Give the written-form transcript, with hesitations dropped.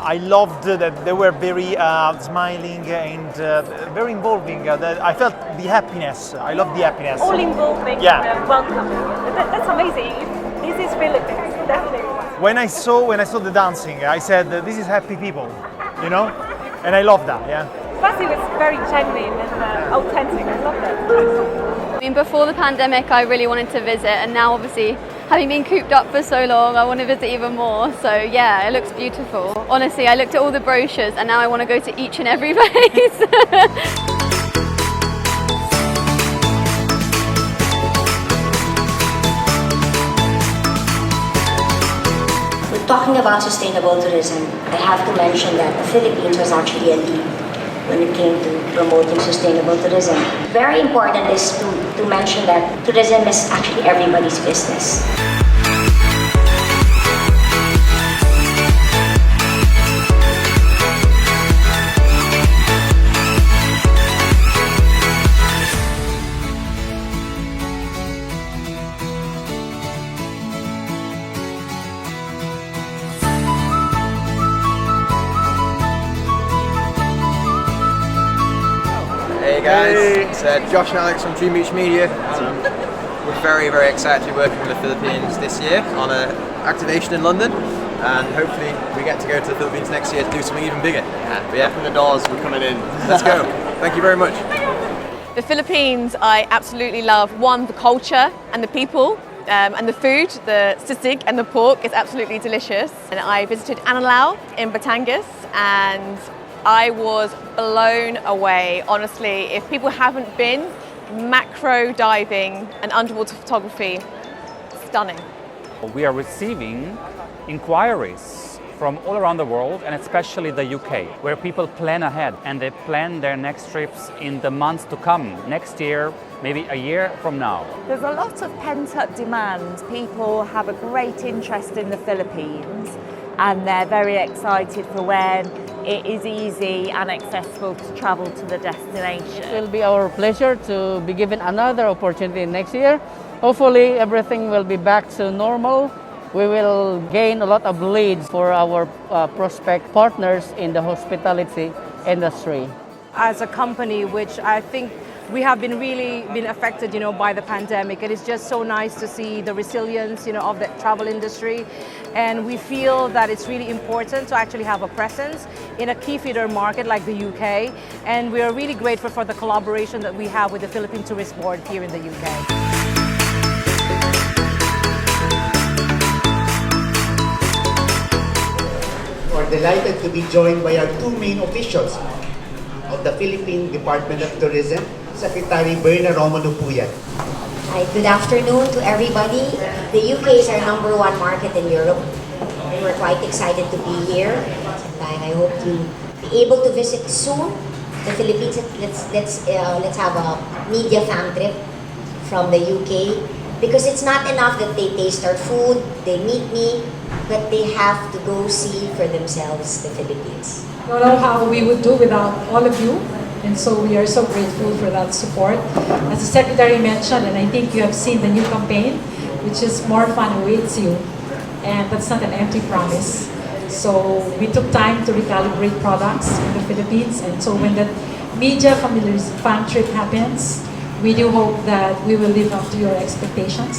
I loved that they were very smiling and very involving. I felt the happiness. I love the happiness. All involving, Yeah. welcoming. That's amazing. This is Philippines, definitely. When I saw the dancing, I said, "This is happy people," you know, and I love that. Yeah. Plus, it was very genuine and authentic. I love that. I mean, before the pandemic, I really wanted to visit, and now obviously, having been cooped up for so long, I want to visit even more. So yeah, it looks beautiful. Honestly, I looked at all the brochures, and now I want to go to each and every place. We're talking about sustainable tourism. I have to mention that the Philippines was actually a lead when it came to promoting sustainable tourism. Very important is to mention that tourism is actually everybody's business. Hey guys, it's Josh and Alex from Dream Beach Media. We're very, very excited to be working with the Philippines this year on an activation in London, and hopefully we get to go to the Philippines next year to do something even bigger. Yeah, open the doors, we're coming in. Let's go. Thank you very much. The Philippines, I absolutely love. One, the culture and the people. And the food, the sisig and the pork is absolutely delicious. And I visited Anilao in Batangas, and I was blown away. Honestly, if people haven't been, macro diving and underwater photography, stunning. We are receiving inquiries from all around the world, and especially the UK, where people plan ahead and they plan their next trips in the months to come, next year, maybe a year from now. There's a lot of pent-up demand. People have a great interest in the Philippines, and they're very excited for when it is easy and accessible to travel to the destination. It will be our pleasure to be given another opportunity next year. Hopefully everything will be back to normal. We will gain a lot of leads for our prospect partners in the hospitality industry. As a company, which I think we have really been affected, by the pandemic. It is just so nice to see the resilience, of the travel industry. And we feel that it's really important to actually have a presence in a key feeder market like the UK. And we are really grateful for the collaboration that we have with the Philippine Tourist Board here in the UK. We're delighted to be joined by our two main officials of the Philippine Department of Tourism, Secretary Berna Romano Puyat. Hi, good afternoon to everybody. The UK is our #1 market in Europe, and we're quite excited to be here. And I hope to be able to visit soon the Philippines. Let's have a media fan trip from the UK, because it's not enough that they taste our food, they meet me, but they have to go see for themselves the Philippines. I don't know how we would do without all of you, and so we are so grateful for that support. As the Secretary mentioned, and I think you have seen the new campaign, which is "More Fun Awaits You," and that's not an empty promise. So we took time to recalibrate products in the Philippines, and so when that media fan trip happens, we do hope that we will live up to your expectations.